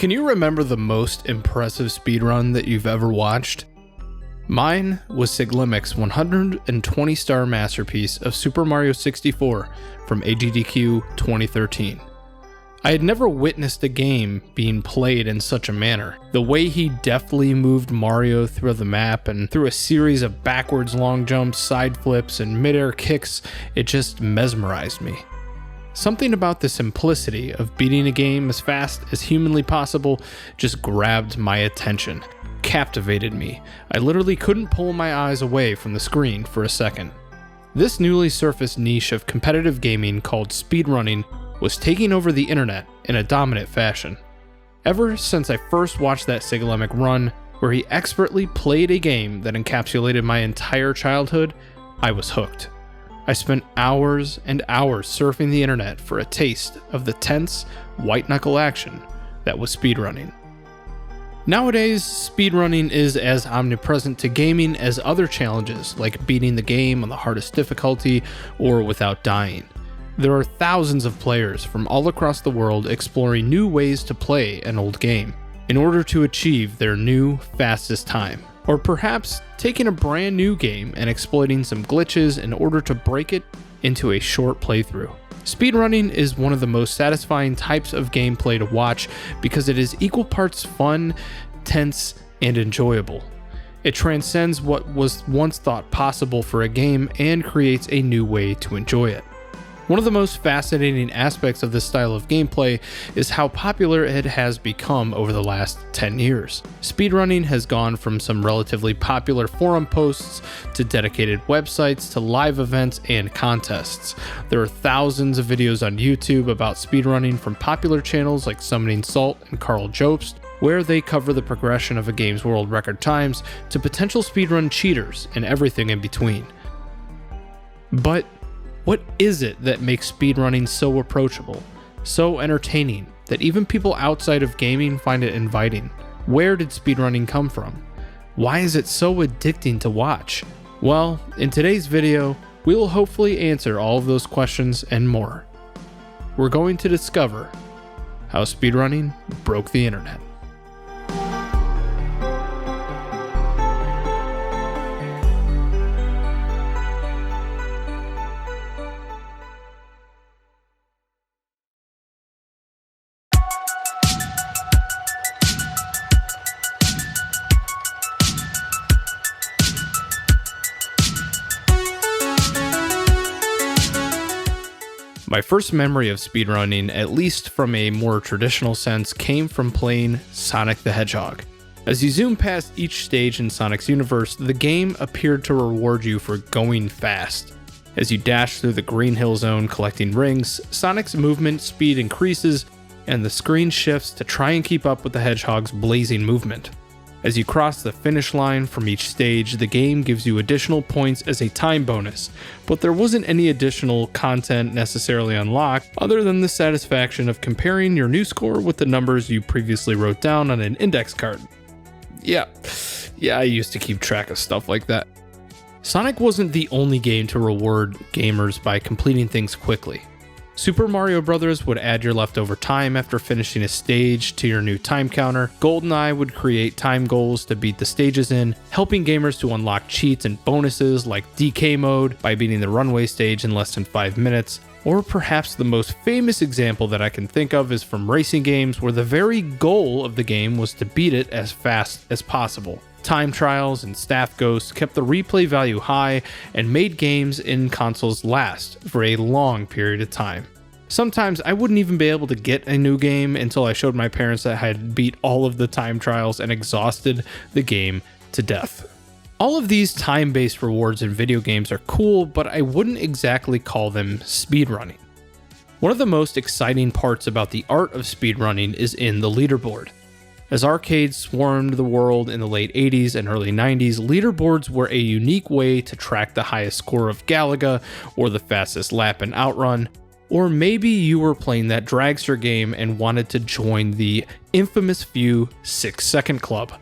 Can you remember the most impressive speedrun that you've ever watched? Mine was Siglimic's 120-star masterpiece of Super Mario 64 from AGDQ 2013. I had never witnessed a game being played in such a manner. The way he deftly moved Mario through the map and through a series of backwards long jumps, side flips, and midair kicks, it just mesmerized me. Something about the simplicity of beating a game as fast as humanly possible just grabbed my attention, captivated me. I literally couldn't pull my eyes away from the screen for a second. This newly surfaced niche of competitive gaming called speedrunning was taking over the internet in a dominant fashion. Ever since I first watched that Siglimic run, where he expertly played a game that encapsulated my entire childhood, I was hooked. I spent hours and hours surfing the internet for a taste of the tense, white-knuckle action that was speedrunning. Nowadays, speedrunning is as omnipresent to gaming as other challenges, like beating the game on the hardest difficulty or without dying. There are thousands of players from all across the world exploring new ways to play an old game in order to achieve their new fastest time. Or perhaps taking a brand new game and exploiting some glitches in order to break it into a short playthrough. Speedrunning is one of the most satisfying types of gameplay to watch because it is equal parts fun, tense, and enjoyable. It transcends what was once thought possible for a game and creates a new way to enjoy it. One of the most fascinating aspects of this style of gameplay is how popular it has become over the last 10 years. Speedrunning has gone from some relatively popular forum posts to dedicated websites to live events and contests. There are thousands of videos on YouTube about speedrunning from popular channels like Summoning Salt and Carl Jobst, where they cover the progression of a game's world record times to potential speedrun cheaters and everything in between. But what is it that makes speedrunning so approachable, so entertaining, that even people outside of gaming find it inviting? Where did speedrunning come from? Why is it so addicting to watch? Well, in today's video, we will hopefully answer all of those questions and more. We're going to discover how speedrunning broke the internet. My first memory of speedrunning, at least from a more traditional sense, came from playing Sonic the Hedgehog. As you zoom past each stage in Sonic's universe, the game appeared to reward you for going fast. As you dash through the green hill zone collecting rings, Sonic's movement speed increases and the screen shifts to try and keep up with the Hedgehog's blazing movement. As you cross the finish line from each stage, the game gives you additional points as a time bonus, but there wasn't any additional content necessarily unlocked other than the satisfaction of comparing your new score with the numbers you previously wrote down on an index card. Yeah, I used to keep track of stuff like that. Sonic wasn't the only game to reward gamers by completing things quickly. Super Mario Bros. Would add your leftover time after finishing a stage to your new time counter. GoldenEye would create time goals to beat the stages in, helping gamers to unlock cheats and bonuses like DK mode by beating the runway stage in less than 5 minutes. Or perhaps the most famous example that I can think of is from racing games where the very goal of the game was to beat it as fast as possible. Time trials and staff ghosts kept the replay value high and made games in consoles last for a long period of time. Sometimes I wouldn't even be able to get a new game until I showed my parents that I had beat all of the time trials and exhausted the game to death. All of these time-based rewards in video games are cool, but I wouldn't exactly call them speedrunning. One of the most exciting parts about the art of speedrunning is in the leaderboard. As arcades swarmed the world in the late 80s and early 90s, leaderboards were a unique way to track the highest score of Galaga or the fastest lap in Outrun. Or maybe you were playing that dragster game and wanted to join the infamous few 6-second club.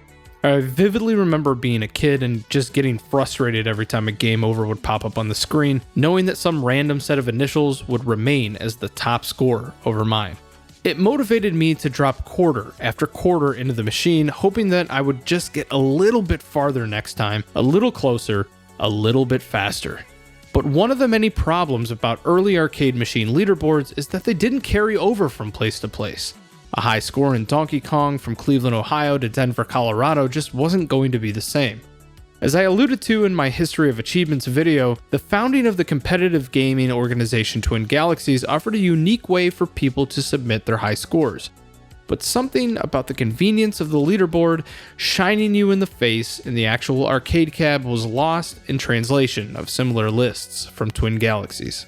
I vividly remember being a kid and just getting frustrated every time a game over would pop up on the screen, knowing that some random set of initials would remain as the top score over mine. It motivated me to drop quarter after quarter into the machine, hoping that I would just get a little bit farther next time, a little closer, a little bit faster. But one of the many problems about early arcade machine leaderboards is that they didn't carry over from place to place. A high score in Donkey Kong from Cleveland, Ohio to Denver, Colorado just wasn't going to be the same. As I alluded to in my History of Achievements video, the founding of the competitive gaming organization Twin Galaxies offered a unique way for people to submit their high scores. But something about the convenience of the leaderboard shining you in the face in the actual arcade cab was lost in translation of similar lists from Twin Galaxies.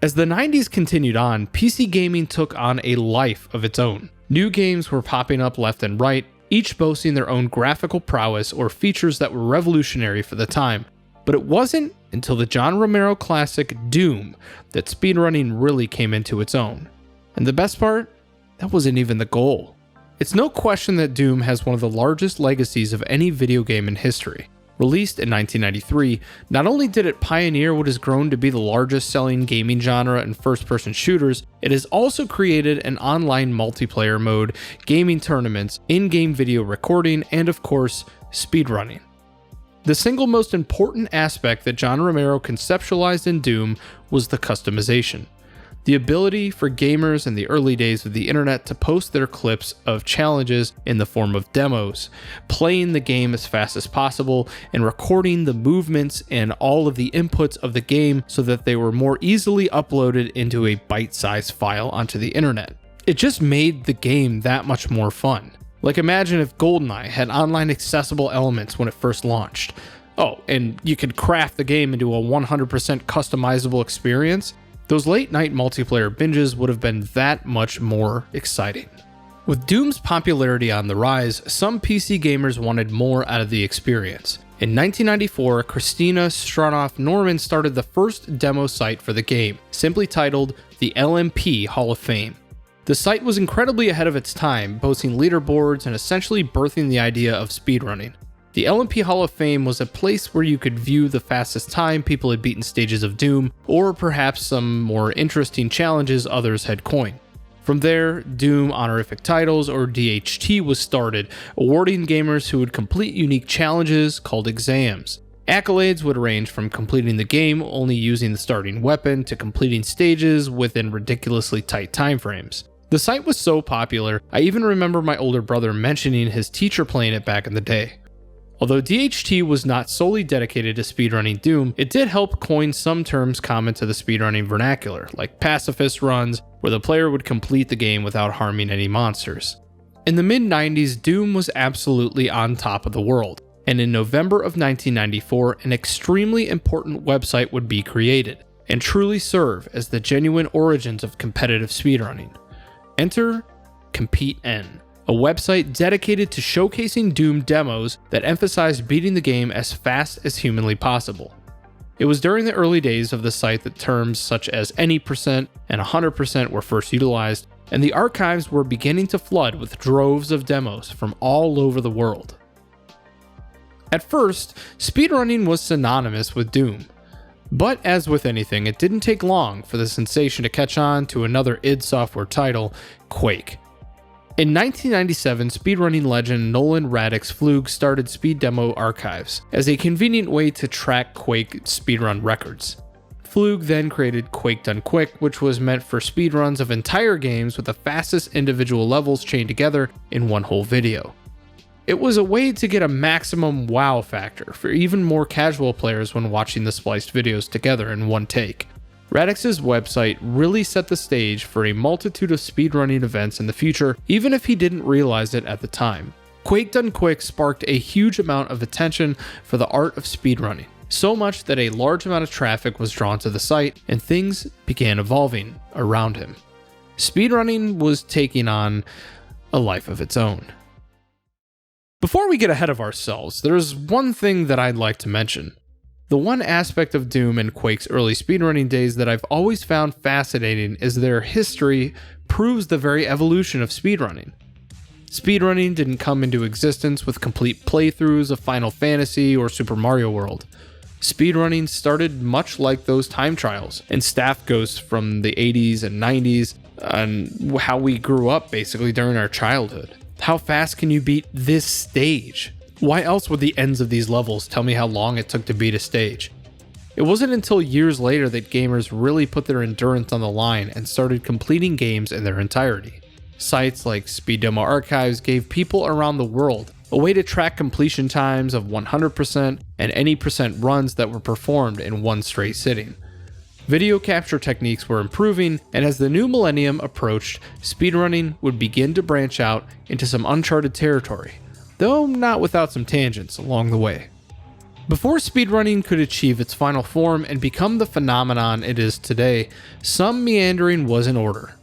As the 90s continued on, PC gaming took on a life of its own. New games were popping up left and right, each boasting their own graphical prowess or features that were revolutionary for the time. But it wasn't until the John Romero classic Doom that speedrunning really came into its own. And the best part? That wasn't even the goal. It's no question that Doom has one of the largest legacies of any video game in history. Released in 1993, not only did it pioneer what has grown to be the largest selling gaming genre in first-person shooters, it has also created an online multiplayer mode, gaming tournaments, in-game video recording, and of course, speedrunning. The single most important aspect that John Romero conceptualized in Doom was the customization. The ability for gamers in the early days of the internet to post their clips of challenges in the form of demos, playing the game as fast as possible, and recording the movements and all of the inputs of the game so that they were more easily uploaded into a bite-sized file onto the internet. It just made the game that much more fun. Like, imagine if GoldenEye had online accessible elements when it first launched. Oh, and you could craft the game into a 100% customizable experience. Those late-night multiplayer binges would have been that much more exciting. With Doom's popularity on the rise, some PC gamers wanted more out of the experience. In 1994, Christina Stranoff Norman started the first demo site for the game, simply titled the LMP Hall of Fame. The site was incredibly ahead of its time, boasting leaderboards and essentially birthing the idea of speedrunning. The LMP Hall of Fame was a place where you could view the fastest time people had beaten stages of Doom, or perhaps some more interesting challenges others had coined. From there, Doom Honorific Titles, or DHT, was started, awarding gamers who would complete unique challenges called exams. Accolades would range from completing the game only using the starting weapon to completing stages within ridiculously tight timeframes. The site was so popular, I even remember my older brother mentioning his teacher playing it back in the day. Although DHT was not solely dedicated to speedrunning Doom, it did help coin some terms common to the speedrunning vernacular, like pacifist runs, where the player would complete the game without harming any monsters. In the mid-90s, Doom was absolutely on top of the world, and in November of 1994, an extremely important website would be created, and truly serve as the genuine origins of competitive speedrunning. Enter CompeteN, a website dedicated to showcasing Doom demos that emphasized beating the game as fast as humanly possible. It was during the early days of the site that terms such as any percent and 100% were first utilized, and the archives were beginning to flood with droves of demos from all over the world. At first, speedrunning was synonymous with Doom. But as with anything, it didn't take long for the sensation to catch on to another id Software title, Quake. In 1997, speedrunning legend Nolan Radix Flug started Speed Demo Archives as a convenient way to track Quake speedrun records. Flug then created Quake Done Quick, which was meant for speedruns of entire games with the fastest individual levels chained together in one whole video. It was a way to get a maximum wow factor for even more casual players when watching the spliced videos together in one take. Radix's website really set the stage for a multitude of speedrunning events in the future, even if he didn't realize it at the time. Quake Done Quick sparked a huge amount of attention for the art of speedrunning, so much that a large amount of traffic was drawn to the site, and things began evolving around him. Speedrunning was taking on a life of its own. Before we get ahead of ourselves, there's one thing that I'd like to mention. The one aspect of Doom and Quake's early speedrunning days that I've always found fascinating is their history proves the very evolution of speedrunning. Speedrunning didn't come into existence with complete playthroughs of Final Fantasy or Super Mario World. Speedrunning started much like those time trials and staff ghosts from the 80s and 90s, and how we grew up basically during our childhood. How fast can you beat this stage? Why else would the ends of these levels tell me how long it took to beat a stage? It wasn't until years later that gamers really put their endurance on the line and started completing games in their entirety. Sites like Speed Demo Archives gave people around the world a way to track completion times of 100% and any percent runs that were performed in one straight sitting. Video capture techniques were improving, and as the new millennium approached, speedrunning would begin to branch out into some uncharted territory, though not without some tangents along the way. Before speedrunning could achieve its final form and become the phenomenon it is today, some meandering was in order.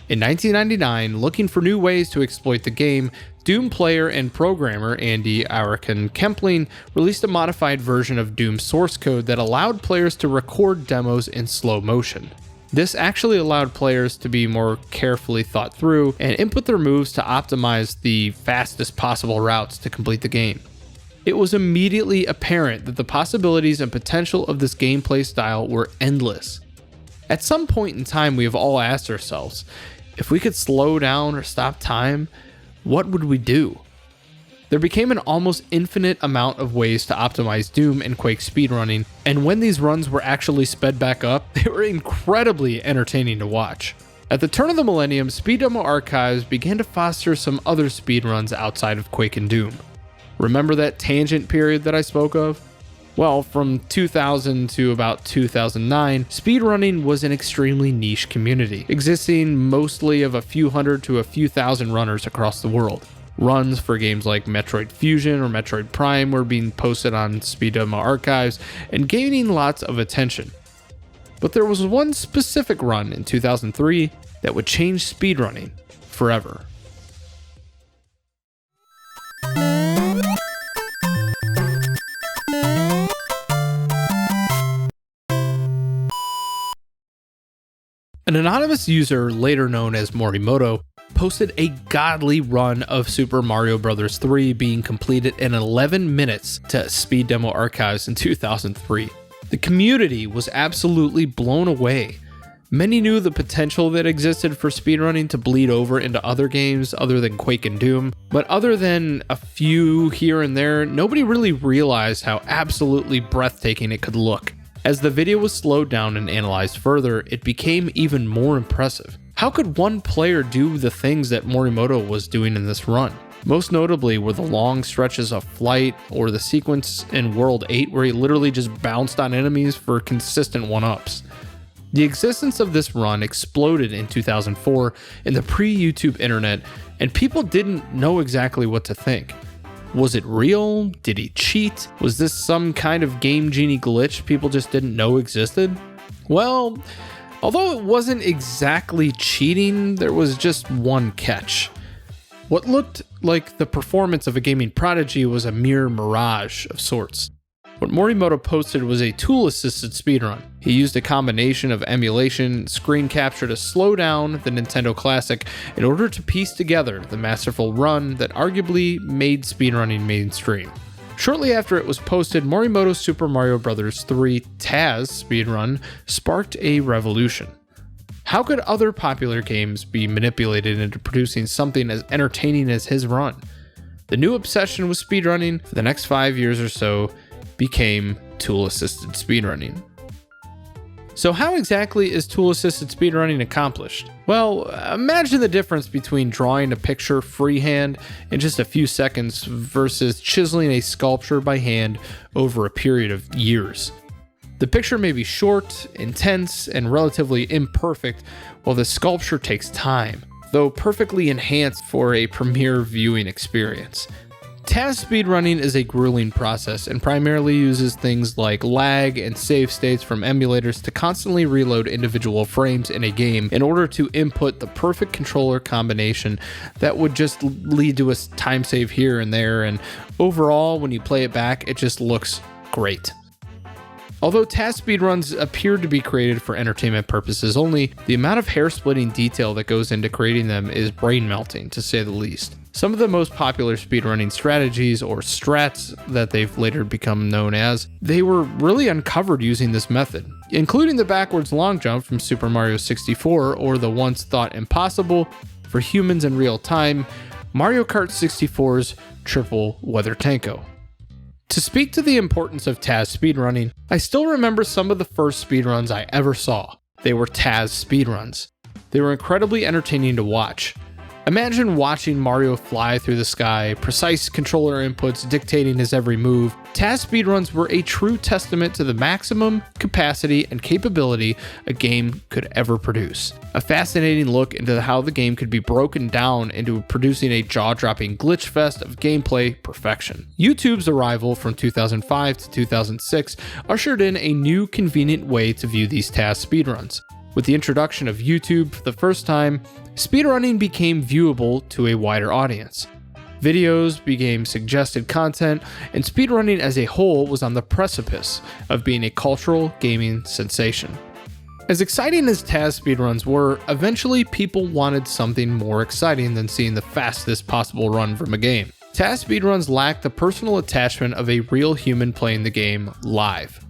In 1999, looking for new ways to exploit the game, Doom player and programmer Andy Arakan Kempling released a modified version of Doom's source code that allowed players to record demos in slow motion. This actually allowed players to be more carefully thought through and input their moves to optimize the fastest possible routes to complete the game. It was immediately apparent that the possibilities and potential of this gameplay style were endless. At some point in time, we have all asked ourselves, if we could slow down or stop time, what would we do? There became an almost infinite amount of ways to optimize Doom and Quake speedrunning, and when these runs were actually sped back up, they were incredibly entertaining to watch. At the turn of the millennium, Speed Demo Archives began to foster some other speedruns outside of Quake and Doom. Remember that tangent period that I spoke of? Well, from 2000 to about 2009, speedrunning was an extremely niche community, existing mostly of a few hundred to a few thousand runners across the world. Runs for games like Metroid Fusion or Metroid Prime were being posted on Speed Demo Archives and gaining lots of attention. But there was one specific run in 2003 that would change speedrunning forever. An anonymous user, later known as Morimoto, posted a godly run of Super Mario Bros. 3 being completed in 11 minutes to Speed Demo Archives in 2003. The community was absolutely blown away. Many knew the potential that existed for speedrunning to bleed over into other games other than Quake and Doom, but other than a few here and there, nobody really realized how absolutely breathtaking it could look. As the video was slowed down and analyzed further, it became even more impressive. How could one player do the things that Morimoto was doing in this run? Most notably were the long stretches of flight, or the sequence in World 8 where he literally just bounced on enemies for consistent one-ups. The existence of this run exploded in 2004 in the pre-YouTube internet, and people didn't know exactly what to think. Was it real? Did he cheat? Was this some kind of Game Genie glitch people just didn't know existed? Well, although it wasn't exactly cheating, there was just one catch. What looked like the performance of a gaming prodigy was a mere mirage of sorts. What Morimoto posted was a tool-assisted speedrun. He used a combination of emulation and screen capture to slow down the Nintendo Classic in order to piece together the masterful run that arguably made speedrunning mainstream. Shortly after it was posted, Morimoto's Super Mario Bros. 3 Taz speedrun sparked a revolution. How could other popular games be manipulated into producing something as entertaining as his run? The new obsession with speedrunning for the next 5 years or so became tool-assisted speedrunning. So how exactly is tool-assisted speedrunning accomplished? Well, imagine the difference between drawing a picture freehand in just a few seconds versus chiseling a sculpture by hand over a period of years. The picture may be short, intense, and relatively imperfect, while the sculpture takes time, though perfectly enhanced for a premier viewing experience. Taz speedrunning is a grueling process and primarily uses things like lag and save states from emulators to constantly reload individual frames in a game in order to input the perfect controller combination that would just lead to a time save here and there, and overall when you play it back it just looks great. Although TAS speedruns appeared to be created for entertainment purposes only, the amount of hair-splitting detail that goes into creating them is brain-melting, to say the least. Some of the most popular speedrunning strategies, or strats that they've later become known as, they were really uncovered using this method, including the backwards long jump from Super Mario 64, or the once thought impossible for humans in real time, Mario Kart 64's triple weather tanko. To speak to the importance of TAS speedrunning, I still remember some of the first speedruns I ever saw. They were TAS speedruns. They were incredibly entertaining to watch. Imagine watching Mario fly through the sky, precise controller inputs dictating his every move. TAS speedruns were a true testament to the maximum capacity and capability a game could ever produce. A fascinating look into how the game could be broken down into producing a jaw-dropping glitch fest of gameplay perfection. YouTube's arrival from 2005 to 2006 ushered in a new convenient way to view these TAS speedruns. With the introduction of YouTube for the first time, speedrunning became viewable to a wider audience. Videos became suggested content, and speedrunning as a whole was on the precipice of being a cultural gaming sensation. As exciting as TAS speedruns were, eventually people wanted something more exciting than seeing the fastest possible run from a game. TAS speedruns lacked the personal attachment of a real human playing the game live.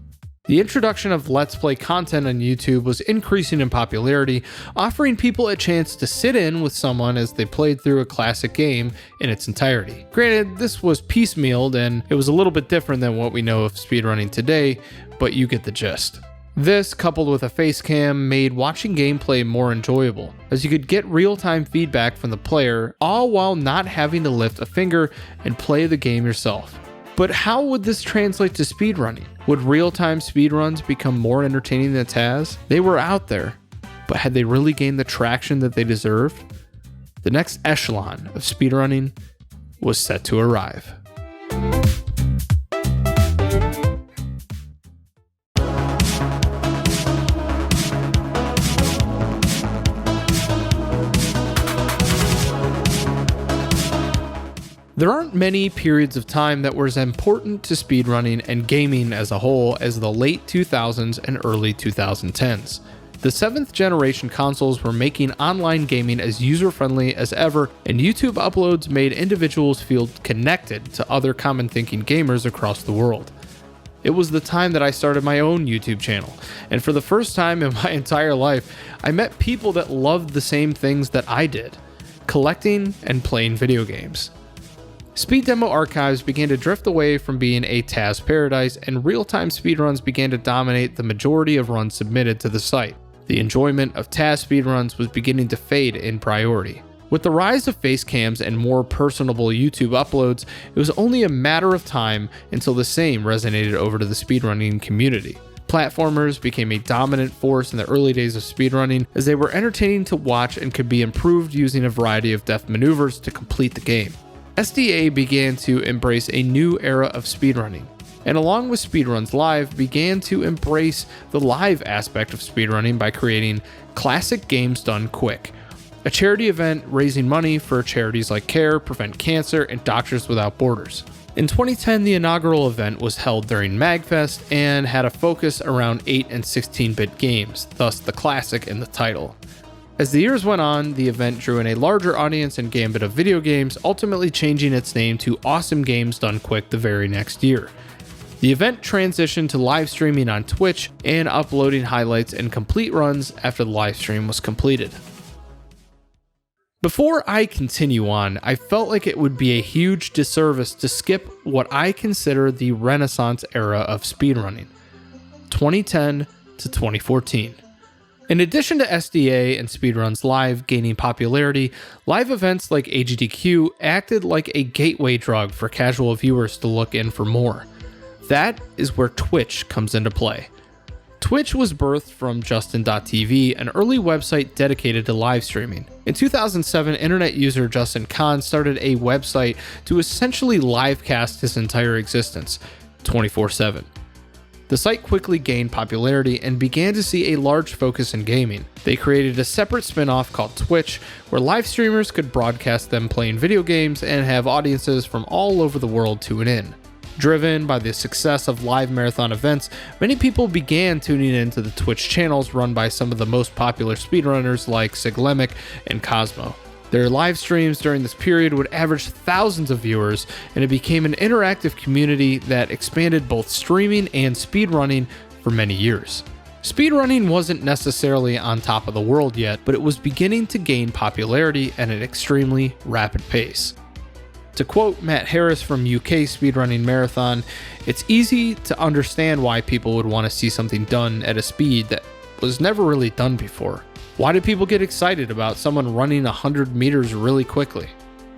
The introduction of Let's Play content on YouTube was increasing in popularity, offering people a chance to sit in with someone as they played through a classic game in its entirety. Granted, this was piecemealed and it was a little bit different than what we know of speedrunning today, but you get the gist. This, coupled with a face cam, made watching gameplay more enjoyable, as you could get real-time feedback from the player, all while not having to lift a finger and play the game yourself. But how would this translate to speedrunning? Would real-time speedruns become more entertaining than TAS? They were out there, but had they really gained the traction that they deserved? The next echelon of speedrunning was set to arrive. There aren't many periods of time that were as important to speedrunning and gaming as a whole as the late 2000s and early 2010s. The 7th generation consoles were making online gaming as user-friendly as ever, and YouTube uploads made individuals feel connected to other common-thinking gamers across the world. It was the time that I started my own YouTube channel, and for the first time in my entire life, I met people that loved the same things that I did: collecting and playing video games. Speed demo archives began to drift away from being a TAS paradise, and real-time speedruns began to dominate the majority of runs submitted to the site. The enjoyment of TAS speedruns was beginning to fade in priority. With the rise of face cams and more personable YouTube uploads, it was only a matter of time until the same resonated over to the speedrunning community. Platformers became a dominant force in the early days of speedrunning, as they were entertaining to watch and could be improved using a variety of deft maneuvers to complete the game. SDA began to embrace a new era of speedrunning, and along with Speedruns Live, began to embrace the live aspect of speedrunning by creating Classic Games Done Quick, a charity event raising money for charities like CARE, Prevent Cancer, and Doctors Without Borders. In 2010, the inaugural event was held during MagFest and had a focus around 8 and 16-bit games, thus the classic in the title. As the years went on, the event drew in a larger audience and gambit of video games, ultimately changing its name to Awesome Games Done Quick the very next year. The event transitioned to live streaming on Twitch and uploading highlights and complete runs after the live stream was completed. Before I continue on, I felt like it would be a huge disservice to skip what I consider the Renaissance era of speedrunning, 2010 to 2014. In addition to SDA and Speedruns Live gaining popularity, live events like AGDQ acted like a gateway drug for casual viewers to look in for more. That is where Twitch comes into play. Twitch was birthed from Justin.tv, an early website dedicated to live streaming. In 2007, internet user Justin Kahn started a website to essentially livecast his entire existence, 24/7. The site quickly gained popularity and began to see a large focus in gaming. They created a separate spin-off called Twitch, where live streamers could broadcast them playing video games and have audiences from all over the world tune in. Driven by the success of live marathon events, many people began tuning into the Twitch channels run by some of the most popular speedrunners like Zelda and Cosmo. Their live streams during this period would average thousands of viewers, and it became an interactive community that expanded both streaming and speedrunning for many years. Speedrunning wasn't necessarily on top of the world yet, but it was beginning to gain popularity at an extremely rapid pace. To quote Matt Harris from UK Speedrunning Marathon, "It's easy to understand why people would want to see something done at a speed that was never really done before. Why do people get excited about someone running 100 meters really quickly?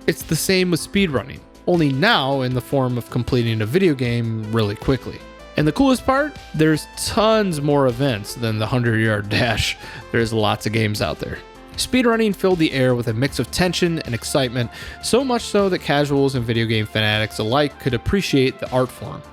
It's the same with speedrunning, only now in the form of completing a video game really quickly. And the coolest part? There's tons more events than the 100-yard dash. There's lots of games out there." Speedrunning filled the air with a mix of tension and excitement, so much so that casuals and video game fanatics alike could appreciate the art form.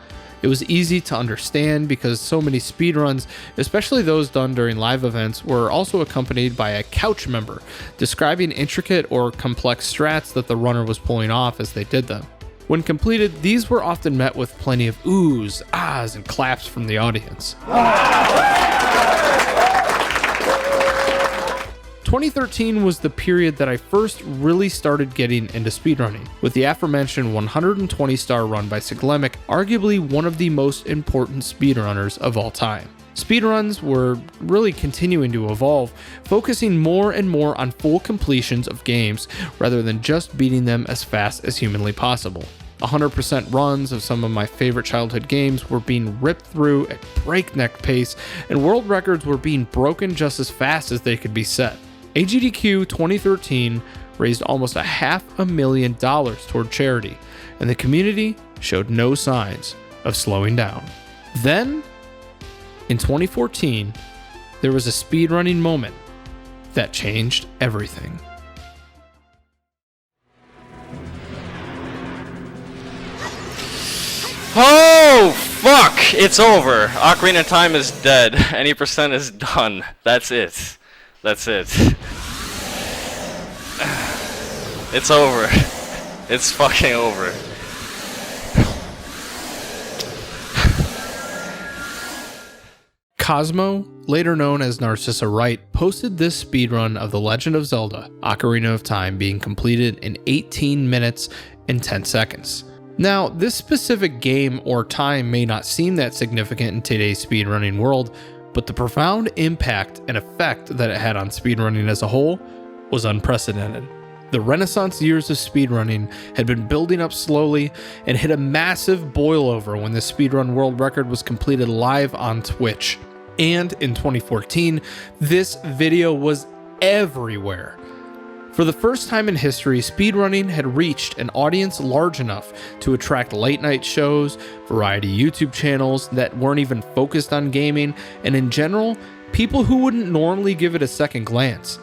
It was easy to understand because so many speedruns, especially those done during live events, were also accompanied by a couch member describing intricate or complex strats that the runner was pulling off as they did them. When completed, these were often met with plenty of oohs, ahs, and claps from the audience. 2013 was the period that I first really started getting into speedrunning, with the aforementioned 120-star run by Zelda, arguably one of the most important speedrunners of all time. Speedruns were really continuing to evolve, focusing more and more on full completions of games rather than just beating them as fast as humanly possible. 100% runs of some of my favorite childhood games were being ripped through at breakneck pace, and world records were being broken just as fast as they could be set. AGDQ 2013 raised almost $500,000 toward charity, and the community showed no signs of slowing down. Then, in 2014, there was a speedrunning moment that changed everything. Oh, fuck! It's over. Ocarina of Time is dead. Any percent is done. That's it. That's it. It's over. It's fucking over. Cosmo, later known as Narcissa Wright, posted this speedrun of The Legend of Zelda: Ocarina of Time being completed in 18 minutes and 10 seconds. Now, this specific game or time may not seem that significant in today's speedrunning world, but the profound impact and effect that it had on speedrunning as a whole was unprecedented. The Renaissance years of speedrunning had been building up slowly and hit a massive boil-over when the speedrun world record was completed live on Twitch. And in 2014, this video was everywhere. For the first time in history, speedrunning had reached an audience large enough to attract late-night shows, variety YouTube channels that weren't even focused on gaming, and in general, people who wouldn't normally give it a second glance.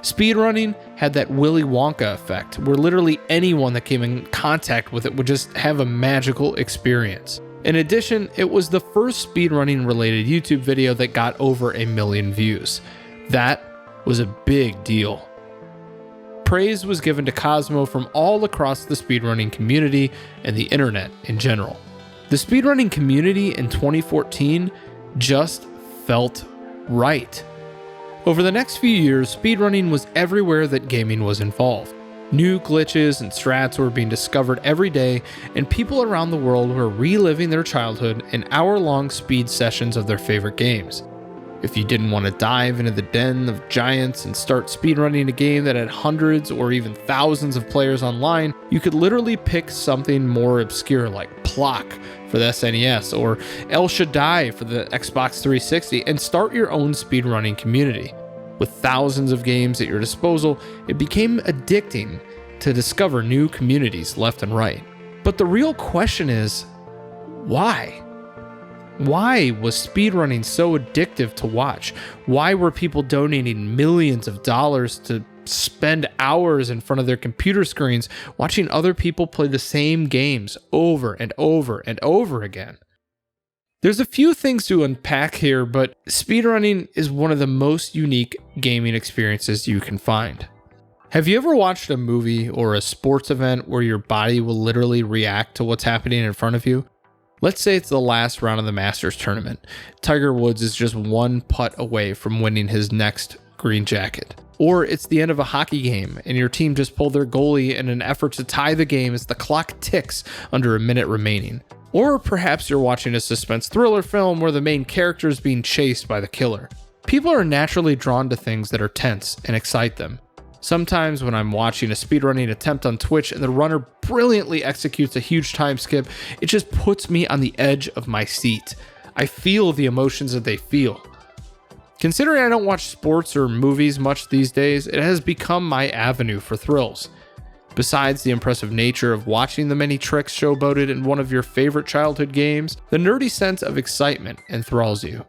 Speedrunning had that Willy Wonka effect, where literally anyone that came in contact with it would just have a magical experience. In addition, it was the first speedrunning-related YouTube video that got over 1 million views. That was a big deal. Praise was given to Cosmo from all across the speedrunning community and the internet in general. The speedrunning community in 2014 just felt right. Over the next few years, speedrunning was everywhere that gaming was involved. New glitches and strats were being discovered every day, and people around the world were reliving their childhood in hour-long speed sessions of their favorite games. If you didn't want to dive into the den of giants and start speedrunning a game that had hundreds or even thousands of players online, you could literally pick something more obscure like Plok for the SNES or El Shaddai for the Xbox 360 and start your own speedrunning community. With thousands of games at your disposal, it became addicting to discover new communities left and right. But the real question is, why? Why was speedrunning so addictive to watch? Why were people donating millions of dollars to spend hours in front of their computer screens watching other people play the same games over and over and over again? There's a few things to unpack here, but speedrunning is one of the most unique gaming experiences you can find. Have you ever watched a movie or a sports event where your body will literally react to what's happening in front of you? Let's say it's the last round of the Masters tournament. Tiger Woods is just one putt away from winning his next green jacket. Or it's the end of a hockey game and your team just pulled their goalie in an effort to tie the game as the clock ticks under a minute remaining. Or perhaps you're watching a suspense thriller film where the main character is being chased by the killer. People are naturally drawn to things that are tense and excite them. Sometimes when I'm watching a speedrunning attempt on Twitch and the runner brilliantly executes a huge time skip, it just puts me on the edge of my seat. I feel the emotions that they feel. Considering I don't watch sports or movies much these days, it has become my avenue for thrills. Besides the impressive nature of watching the many tricks showboated in one of your favorite childhood games, the nerdy sense of excitement enthralls you.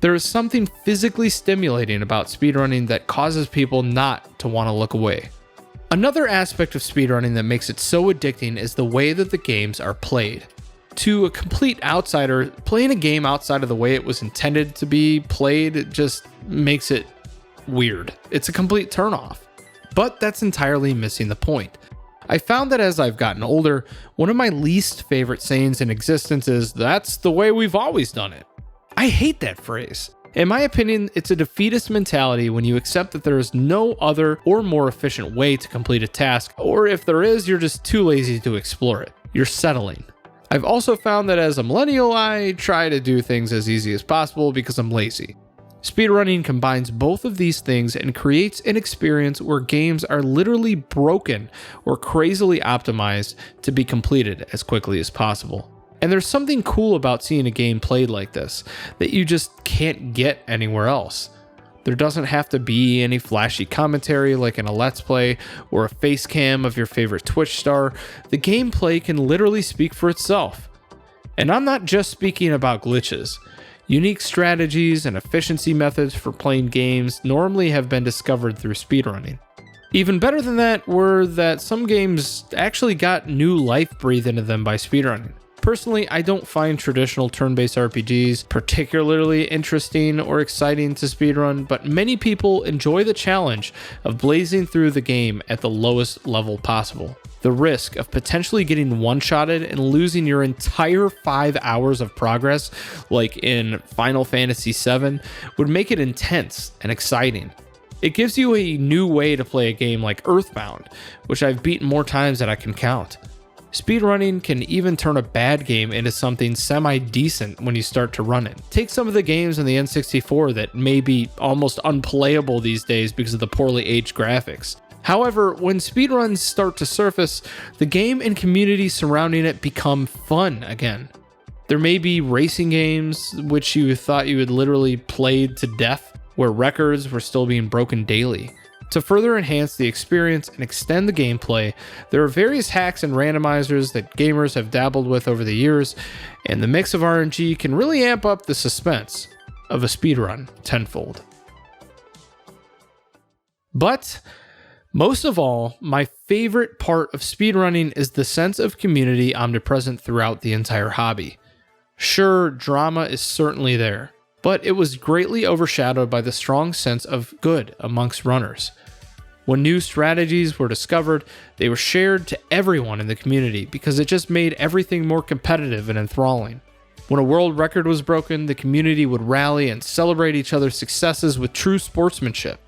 There is something physically stimulating about speedrunning that causes people not to want to look away. Another aspect of speedrunning that makes it so addicting is the way that the games are played. To a complete outsider, playing a game outside of the way it was intended to be played just makes it weird. It's a complete turnoff. But that's entirely missing the point. I found that as I've gotten older, one of my least favorite sayings in existence is, "That's the way we've always done it." I hate that phrase. In my opinion, it's a defeatist mentality when you accept that there is no other or more efficient way to complete a task, or if there is, you're just too lazy to explore it. You're settling. I've also found that as a millennial, I try to do things as easy as possible because I'm lazy. Speedrunning combines both of these things and creates an experience where games are literally broken or crazily optimized to be completed as quickly as possible. And there's something cool about seeing a game played like this that you just can't get anywhere else. There doesn't have to be any flashy commentary like in a Let's Play or a face cam of your favorite Twitch star. The gameplay can literally speak for itself. And I'm not just speaking about glitches. Unique strategies and efficiency methods for playing games normally have been discovered through speedrunning. Even better than that were that some games actually got new life breathed into them by speedrunning. Personally, I don't find traditional turn-based RPGs particularly interesting or exciting to speedrun, but many people enjoy the challenge of blazing through the game at the lowest level possible. The risk of potentially getting one-shotted and losing your entire 5 hours of progress, like in Final Fantasy VII, would make it intense and exciting. It gives you a new way to play a game like Earthbound, which I've beaten more times than I can count. Speedrunning can even turn a bad game into something semi-decent when you start to run it. Take some of the games on the N64 that may be almost unplayable these days because of the poorly aged graphics. However, when speedruns start to surface, the game and community surrounding it become fun again. There may be racing games which you thought you had literally played to death, where records were still being broken daily. To further enhance the experience and extend the gameplay, there are various hacks and randomizers that gamers have dabbled with over the years, and the mix of RNG can really amp up the suspense of a speedrun tenfold. But most of all, my favorite part of speedrunning is the sense of community omnipresent throughout the entire hobby. Sure, drama is certainly there, but it was greatly overshadowed by the strong sense of good amongst runners. When new strategies were discovered, they were shared to everyone in the community because it just made everything more competitive and enthralling. When a world record was broken, the community would rally and celebrate each other's successes with true sportsmanship.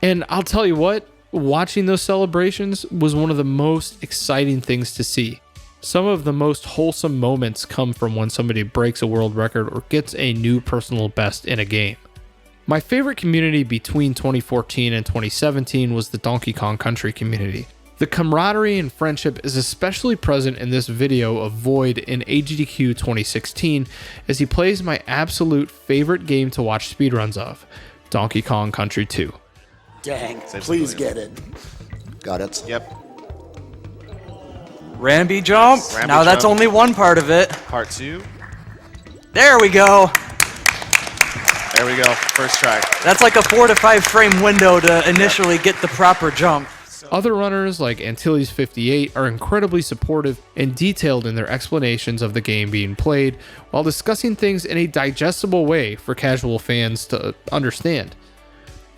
And I'll tell you what, watching those celebrations was one of the most exciting things to see. Some of the most wholesome moments come from when somebody breaks a world record or gets a new personal best in a game. My favorite community between 2014 and 2017 was the Donkey Kong Country community. The camaraderie and friendship is especially present in this video of Void in AGDQ 2016 as he plays my absolute favorite game to watch speedruns of, Donkey Kong Country 2. Dang, please get it. Got it. Yep. Ramby jump. Ramby Now that's jump. only one part of it. Part 2. There we go. There we go. First try. That's like a 4 to 5 frame window to initially get the proper jump. Other runners like Antilles58 are incredibly supportive and detailed in their explanations of the game being played while discussing things in a digestible way for casual fans to understand.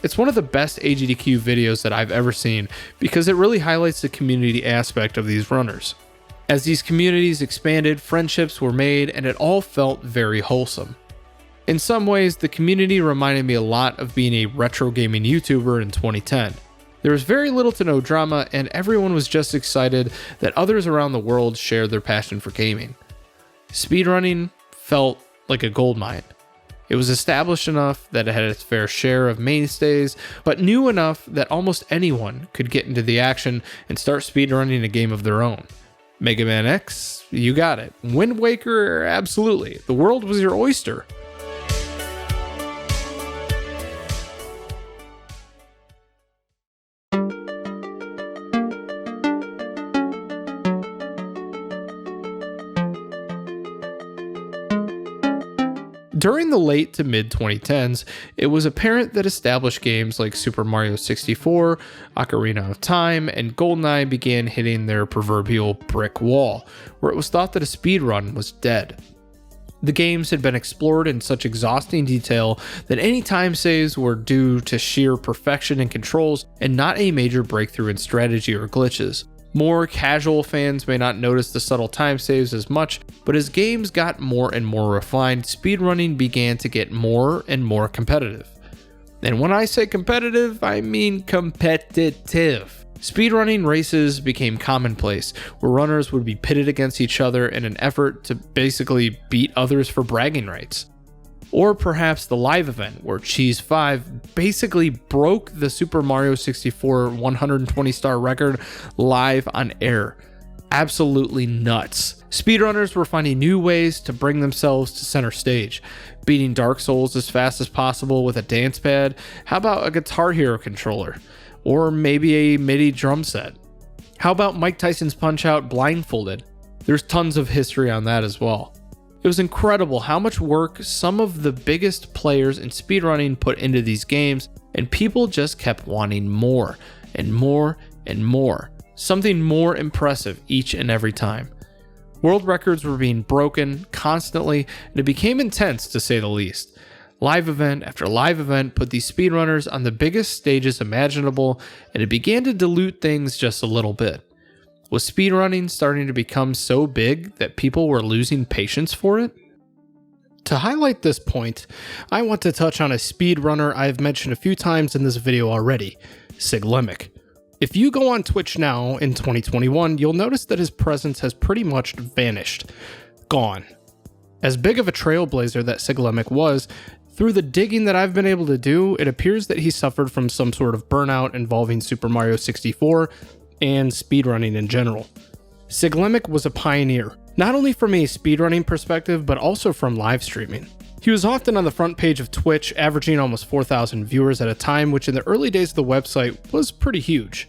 It's one of the best AGDQ videos that I've ever seen because it really highlights the community aspect of these runners. As these communities expanded, friendships were made, and it all felt very wholesome. In some ways, the community reminded me a lot of being a retro gaming YouTuber in 2010. There was very little to no drama, and everyone was just excited that others around the world shared their passion for gaming. Speedrunning felt like a goldmine. It was established enough that it had its fair share of mainstays, but new enough that almost anyone could get into the action and start speedrunning a game of their own. Mega Man X, you got it. Wind Waker, absolutely. The world was your oyster. During the late to mid 2010s, it was apparent that established games like Super Mario 64, Ocarina of Time, and GoldenEye began hitting their proverbial brick wall, where it was thought that a speedrun was dead. The games had been explored in such exhausting detail that any time saves were due to sheer perfection in controls and not a major breakthrough in strategy or glitches. More casual fans may not notice the subtle time saves as much, but as games got more and more refined, speedrunning began to get more and more competitive. And when I say competitive, I mean competitive. Speedrunning races became commonplace, where runners would be pitted against each other in an effort to basically beat others for bragging rights. Or perhaps the live event, where Cheese 5 basically broke the Super Mario 64 120-star record live on air. Absolutely nuts. Speedrunners were finding new ways to bring themselves to center stage. Beating Dark Souls as fast as possible with a dance pad. How about a Guitar Hero controller? Or maybe a MIDI drum set? How about Mike Tyson's Punch-Out blindfolded? There's tons of history on that as well. It was incredible how much work some of the biggest players in speedrunning put into these games, and people just kept wanting more and more and more. Something more impressive each and every time. World records were being broken constantly, and it became intense to say the least. Live event after live event put these speedrunners on the biggest stages imaginable, and it began to dilute things just a little bit. Was speedrunning starting to become so big that people were losing patience for it? To highlight this point, I want to touch on a speedrunner I've mentioned a few times in this video already, Siglemic. If you go on Twitch now in 2021, you'll notice that his presence has pretty much vanished. Gone. As big of a trailblazer that Siglemic was, through the digging that I've been able to do, it appears that he suffered from some sort of burnout involving Super Mario 64, and speedrunning in general. Siglemic was a pioneer, not only from a speedrunning perspective, but also from live streaming. He was often on the front page of Twitch, averaging almost 4,000 viewers at a time, which in the early days of the website was pretty huge.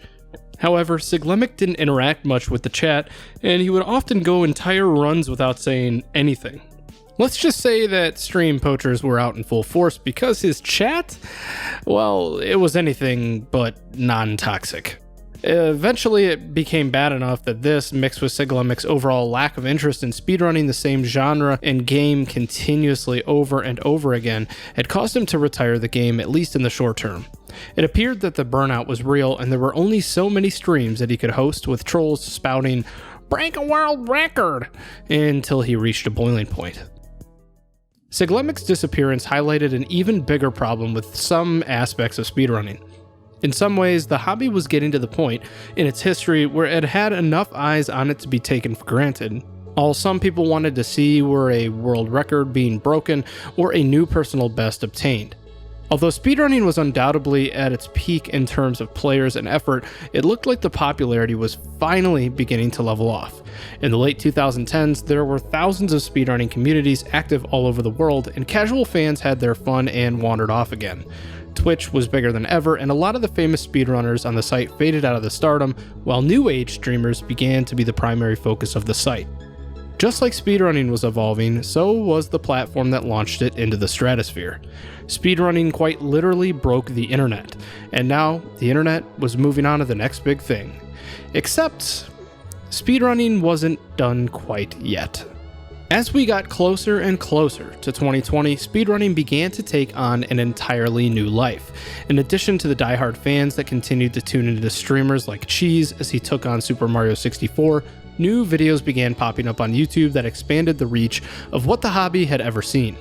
However, Siglemic didn't interact much with the chat, and he would often go entire runs without saying anything. Let's just say that stream poachers were out in full force because his chat, well, it was anything but non-toxic. Eventually, it became bad enough that this, mixed with Siglemic's overall lack of interest in speedrunning the same genre and game continuously over and over again, had caused him to retire the game, at least in the short term. It appeared that the burnout was real, and there were only so many streams that he could host with trolls spouting, "Break a world record!" until he reached a boiling point. Siglemic's disappearance highlighted an even bigger problem with some aspects of speedrunning. In some ways, the hobby was getting to the point in its history where it had enough eyes on it to be taken for granted. All some people wanted to see were a world record being broken or a new personal best obtained. Although speedrunning was undoubtedly at its peak in terms of players and effort, it looked like the popularity was finally beginning to level off. In the late 2010s, there were thousands of speedrunning communities active all over the world, and casual fans had their fun and wandered off again. Twitch was bigger than ever, and a lot of the famous speedrunners on the site faded out of the stardom, while new age streamers began to be the primary focus of the site. Just like speedrunning was evolving, so was the platform that launched it into the stratosphere. Speedrunning quite literally broke the internet, and now the internet was moving on to the next big thing. Except, speedrunning wasn't done quite yet. As we got closer and closer to 2020, speedrunning began to take on an entirely new life. In addition to the diehard fans that continued to tune into streamers like Cheese as he took on Super Mario 64, new videos began popping up on YouTube that expanded the reach of what the hobby had ever seen.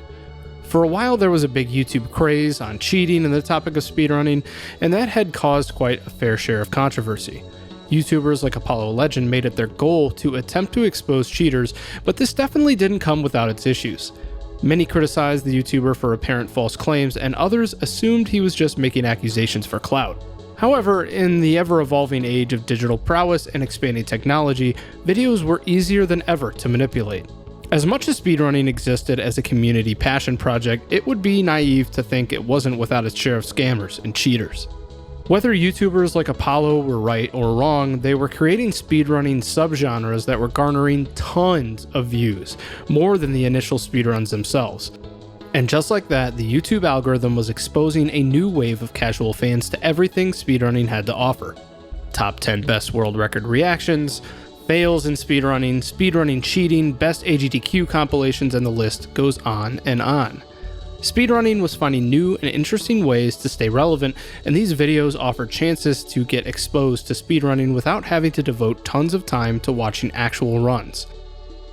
For a while, there was a big YouTube craze on cheating and the topic of speedrunning, and that had caused quite a fair share of controversy. YouTubers like Apollo Legend made it their goal to attempt to expose cheaters, but this definitely didn't come without its issues. Many criticized the YouTuber for apparent false claims, and others assumed he was just making accusations for clout. However, in the ever-evolving age of digital prowess and expanding technology, videos were easier than ever to manipulate. As much as speedrunning existed as a community passion project, it would be naive to think it wasn't without its share of scammers and cheaters. Whether YouTubers like Apollo were right or wrong, they were creating speedrunning subgenres that were garnering tons of views, more than the initial speedruns themselves. And just like that, the YouTube algorithm was exposing a new wave of casual fans to everything speedrunning had to offer. Top 10 best world record reactions, fails in speedrunning cheating, best AGDQ compilations, and the list goes on and on. Speedrunning was finding new and interesting ways to stay relevant, and these videos offered chances to get exposed to speedrunning without having to devote tons of time to watching actual runs.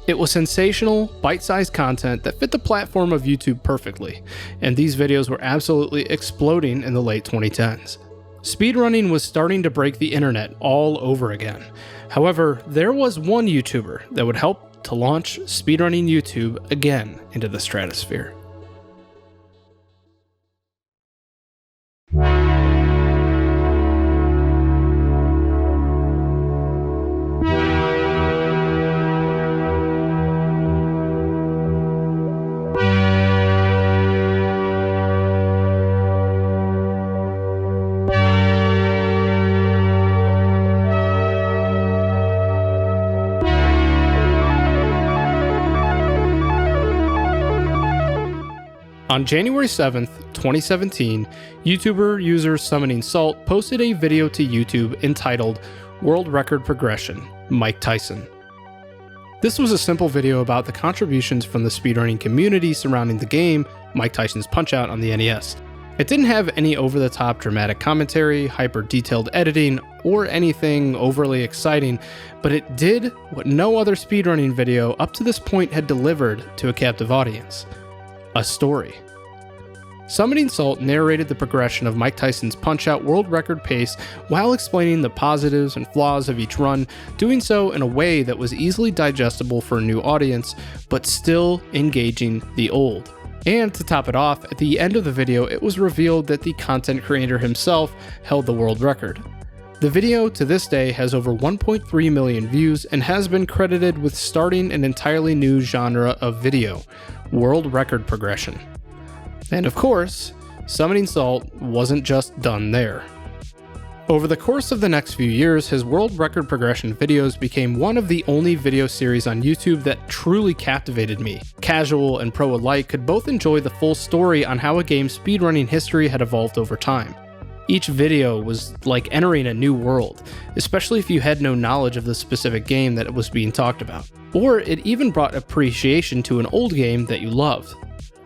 It was sensational, bite-sized content that fit the platform of YouTube perfectly, and these videos were absolutely exploding in the late 2010s. Speedrunning was starting to break the internet all over again. However, there was one YouTuber that would help to launch speedrunning YouTube again into the stratosphere. On January 7th, 2017, YouTuber user Summoning Salt posted a video to YouTube entitled World Record Progression, Mike Tyson. This was a simple video about the contributions from the speedrunning community surrounding the game, Mike Tyson's Punch-Out on the NES. It didn't have any over-the-top dramatic commentary, hyper-detailed editing, or anything overly exciting, but it did what no other speedrunning video up to this point had delivered to a captive audience: a story. Summoning Salt narrated the progression of Mike Tyson's Punch-Out world record pace while explaining the positives and flaws of each run, doing so in a way that was easily digestible for a new audience, but still engaging the old. And to top it off, at the end of the video, it was revealed that the content creator himself held the world record. The video to this day has over 1.3 million views and has been credited with starting an entirely new genre of video: world record progression. And of course, Summoning Salt wasn't just done there. Over the course of the next few years, his world record progression videos became one of the only video series on YouTube that truly captivated me. Casual and pro alike could both enjoy the full story on how a game's speedrunning history had evolved over time. Each video was like entering a new world, especially if you had no knowledge of the specific game that was being talked about. Or it even brought appreciation to an old game that you loved.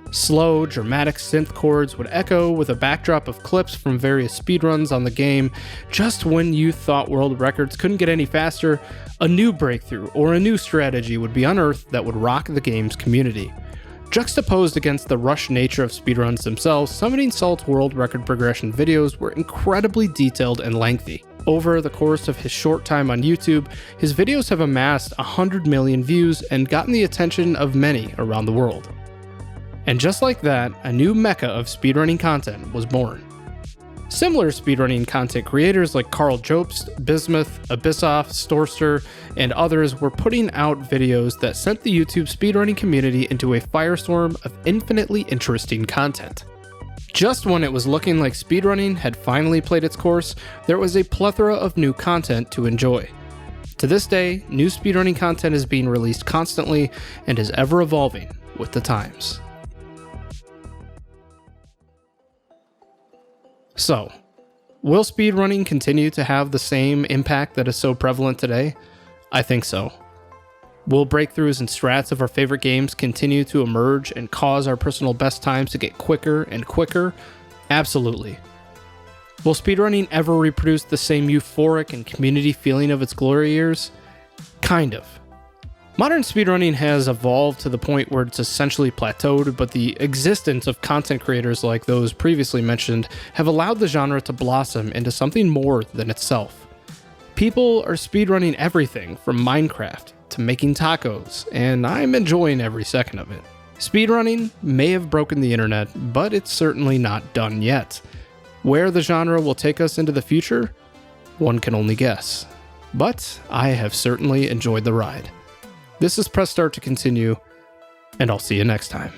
Slow, dramatic synth chords would echo with a backdrop of clips from various speedruns on the game. Just when you thought world records couldn't get any faster, a new breakthrough or a new strategy would be unearthed that would rock the game's community. Juxtaposed against the rush nature of speedruns themselves, Summoning Salt's world record progression videos were incredibly detailed and lengthy. Over the course of his short time on YouTube, his videos have amassed 100 million views and gotten the attention of many around the world. And just like that, a new mecca of speedrunning content was born. Similar speedrunning content creators like Carl Jobst, Bismuth, Abyssoff, Storster, and others were putting out videos that sent the YouTube speedrunning community into a firestorm of infinitely interesting content. Just when it was looking like speedrunning had finally played its course, there was a plethora of new content to enjoy. To this day, new speedrunning content is being released constantly and is ever evolving with the times. So, will speedrunning continue to have the same impact that is so prevalent today? I think so. Will breakthroughs and strats of our favorite games continue to emerge and cause our personal best times to get quicker and quicker? Absolutely. Will speedrunning ever reproduce the same euphoric and community feeling of its glory years? Kind of. Modern speedrunning has evolved to the point where it's essentially plateaued, but the existence of content creators like those previously mentioned have allowed the genre to blossom into something more than itself. People are speedrunning everything from Minecraft to making tacos, and I'm enjoying every second of it. Speedrunning may have broken the internet, but it's certainly not done yet. Where the genre will take us into the future, one can only guess. But I have certainly enjoyed the ride. This is Press Start to continue, and I'll see you next time.